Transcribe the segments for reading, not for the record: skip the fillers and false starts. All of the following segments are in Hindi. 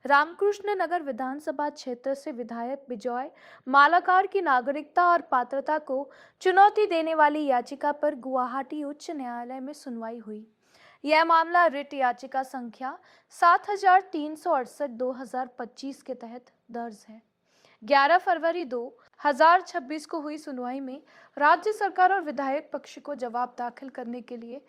रामकृष्ण नगर विधानसभा क्षेत्र से विधायक विजय मालाकार की नागरिकता और पात्रता को चुनौती देने वाली याचिका पर गुवाहाटी उच्च न्यायालय में सुनवाई हुई। यह मामला रिट याचिका संख्या 7368/2025 के तहत दर्ज है। 11 फरवरी 2026 को हुई सुनवाई में राज्य सरकार और विधायक पक्ष को जवाब दाखिल करने के लिए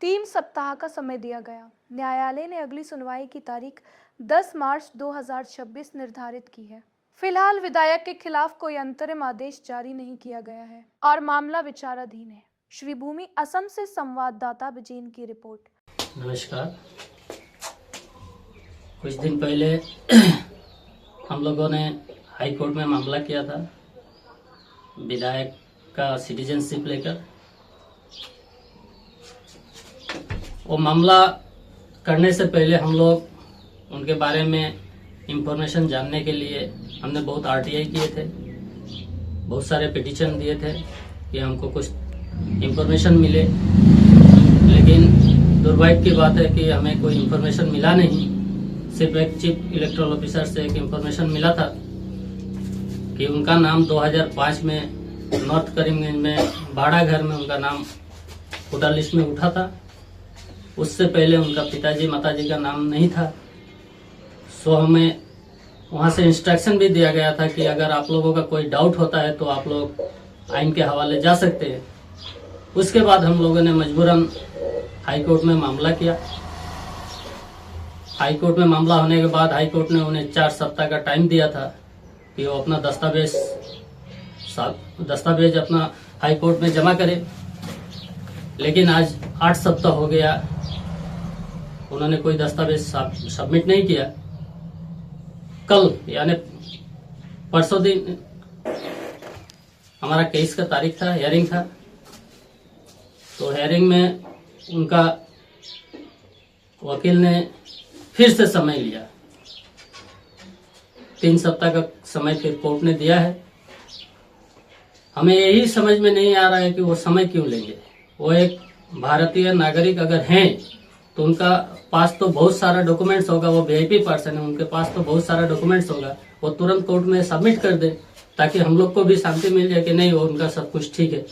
3 सप्ताह का समय दिया गया। न्यायालय ने अगली सुनवाई की तारीख 10 मार्च 2026 निर्धारित की है। फिलहाल विधायक के खिलाफ कोई अंतरिम आदेश जारी नहीं किया गया है और मामला विचाराधीन है। श्री भूमि असम से संवाददाता विजयन की रिपोर्ट। नमस्कार। कुछ दिन पहले हम लोगों ने हाई कोर्ट में मामला किया था विधायक का सिटीजनशिप लेकर। वो मामला करने से पहले हम लोग उनके बारे में इंफॉर्मेशन जानने के लिए हमने बहुत आरटीआई किए थे, बहुत सारे पिटीशन दिए थे कि हमको कुछ इंफॉर्मेशन मिले, लेकिन दुर्भाग्य की बात है कि हमें कोई इंफॉर्मेशन मिला नहीं। सिर्फ एक चीफ इलेक्टोरल ऑफिसर से एक इंफॉर्मेशन मिला था कि उनका नाम 2005 में नॉर्थ करीमगंज में भाड़ा घर में उनका नाम वोटर लिस्ट में उठा था। उससे पहले उनका पिताजी माताजी का नाम नहीं था। सो हमें वहां से इंस्ट्रक्शन भी दिया गया था कि अगर आप लोगों का कोई डाउट होता है तो आप लोग आइन के हवाले जा सकते हैं। उसके बाद हम लोगों ने मजबूरन हाई कोर्ट में मामला किया। हाई कोर्ट में मामला होने के बाद हाई कोर्ट ने उन्हें 4 सप्ताह का टाइम दिया था कि वो अपना दस्तावेज अपना हाई कोर्ट में जमा करे, लेकिन आज 8 सप्ताह हो गया, उन्होंने कोई दस्तावेज सबमिट नहीं किया। कल यानी परसों दिन हमारा केस का तारीख था, हियरिंग था। तो हियरिंग में उनका वकील ने फिर से समय लिया। 3 सप्ताह का समय फिर कोर्ट ने दिया है। हमें यही समझ में नहीं आ रहा है कि वो समय क्यों लेंगे। वो एक भारतीय नागरिक अगर हैं तो उनका पास तो बहुत सारा डॉक्यूमेंट्स होगा, वो वीआईपी पर्सन है, उनके पास तो बहुत सारा डॉक्यूमेंट्स होगा। वो तुरंत कोर्ट में सबमिट कर दे ताकि हम लोग को भी शांति मिल जाए कि नहीं वो उनका सब कुछ ठीक है।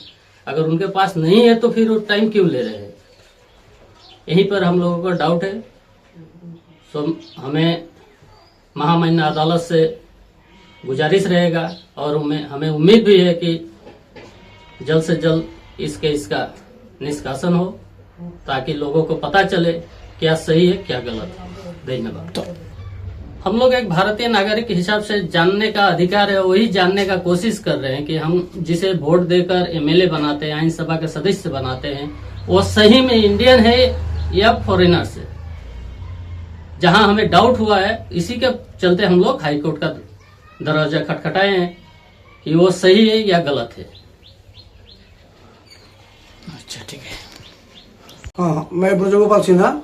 अगर उनके पास नहीं है तो फिर वो टाइम क्यों ले रहे हैं, यहीं पर हम लोगों को डाउट है। तो हमें महामान्य अदालत से गुजारिश रहेगा और हमें उम्मीद भी है कि जल्द से जल्द इस केस का निष्कासन हो ताकि लोगों को पता चले क्या सही है क्या गलत है। धन्यवाद। हम लोग एक भारतीय नागरिक के हिसाब से जानने का अधिकार है, वही जानने का कोशिश कर रहे हैं कि हम जिसे वोट देकर एमएलए बनाते हैं, आईन सभा के सदस्य बनाते हैं, वो सही में इंडियन है या फॉरेनर से। जहां हमें डाउट हुआ है इसी के चलते हम लोग हाई कोर्ट का दरवाजा खटखटाए हैं कि वो सही है या गलत है। अच्छा, ठीक है। हाँ, मैं ब्रजगोपाल सिन्हा,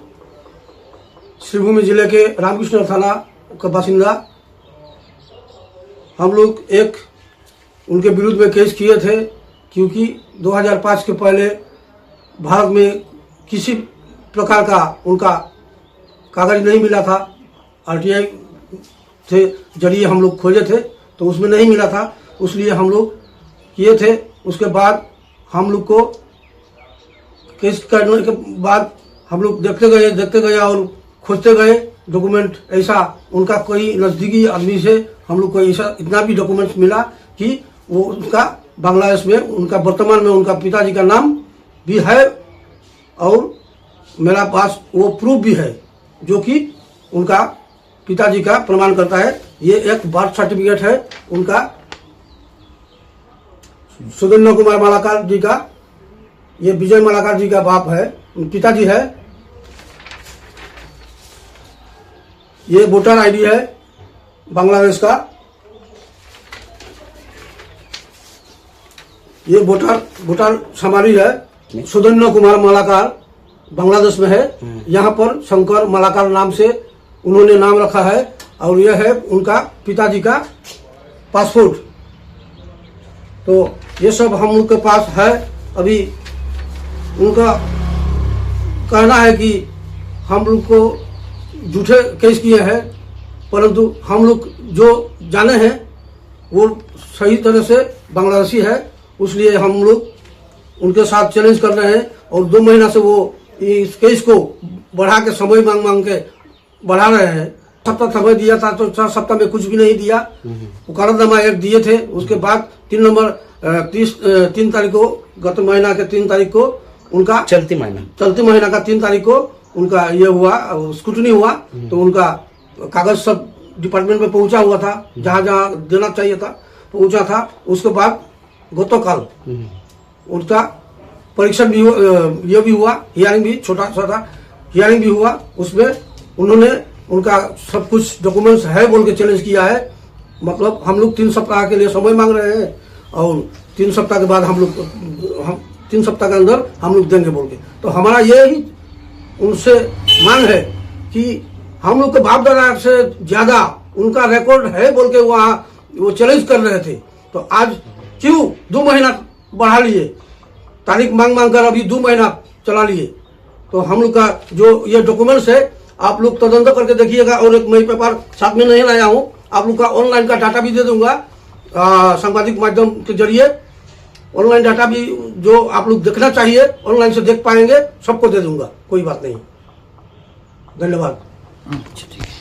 श्रीभूमि जिले के रामकृष्ण थाना का बासिंदा। हम लोग एक उनके विरुद्ध में केस किए थे क्योंकि 2005 के पहले भारत में किसी प्रकार का उनका कागज नहीं मिला था। आरटीआई थे जरिए हम लोग खोजे थे तो उसमें नहीं मिला था, इसलिए हम लोग किए थे। उसके बाद हम लोग को केस करने के बाद हम लोग देखते गए और खोजते गए डॉक्यूमेंट। ऐसा उनका कोई नज़दीकी आदमी से हम लोग को ऐसा इतना भी डॉक्यूमेंट्स मिला कि वो उनका बांग्लादेश में उनका वर्तमान में उनका पिताजी का नाम भी है और मेरा पास वो प्रूफ भी है जो कि उनका पिताजी का प्रमाण करता है। ये एक बर्थ सर्टिफिकेट है उनका, सुरेंद्र कुमार मालाकार जी का। ये विजय मालाकार जी का बाप है, पिताजी है। ये वोटर आईडी है बांग्लादेश का। ये वोटर समारी है। सुरेंद्र कुमार मालाकार बांग्लादेश में है। यहाँ पर शंकर मालाकार नाम से उन्होंने नाम रखा है और यह है उनका पिताजी का पासपोर्ट। तो ये सब हम लोग के पास है। अभी उनका कहना है कि हम लोग को झूठे केस किए हैं परंतु हम लोग जो जाने हैं वो सही तरह से बांग्लादेशी है, इसलिए हम लोग उनके साथ चैलेंज कर रहे हैं। और 2 महीना से वो इस केस को बढ़ा के समय मांग मांग के बढ़ा रहे हैं। सप्ताह समय दिया था तो 4 सप्ताह में कुछ भी नहीं दिया। वकालतनामा एक दिए थे, उसके बाद 3 तारीख को, गत महीना के 3 तारीख को उनका चलती महीना का 3 तारीख को उनका ये हुआ, स्क्रूटनी हुआ। तो उनका कागज सब डिपार्टमेंट में पहुंचा हुआ था, जहां जहां देना चाहिए था पहुंचा था। उसके बाद गतकाल उनका परीक्षण भी ये भी हुआ, हियरिंग भी छोटा हियरिंग भी हुआ। उसमें उन्होंने उनका सब कुछ डॉक्यूमेंट्स है बोल के चैलेंज किया है। मतलब हम लोग 3 सप्ताह के लिए समय मांग रहे हैं और 3 सप्ताह के बाद हम 3 सप्ताह के अंदर हम लोग देंगे बोल के। तो हमारा ये ही उनसे मांग है कि हम लोग के बाप दादा से ज्यादा उनका रिकॉर्ड है बोल के वहाँ वो चैलेंज कर रहे थे। तो आज क्यों 2 महीना बढ़ा लिए, तारीख मांग मांग कर अभी 2 महीना चला लिए। तो हम लोग का जो ये डॉक्यूमेंट्स है आप लोग तदंत करके देखिएगा। और एक मैं पेपर साथ में नहीं लाया हूँ, आप लोग का ऑनलाइन का डाटा भी दे दूंगा, सांबादिक माध्यम के जरिए ऑनलाइन डाटा भी जो आप लोग देखना चाहिए ऑनलाइन से देख पाएंगे, सबको दे दूंगा, कोई बात नहीं। धन्यवाद। अच्छा ठीक है।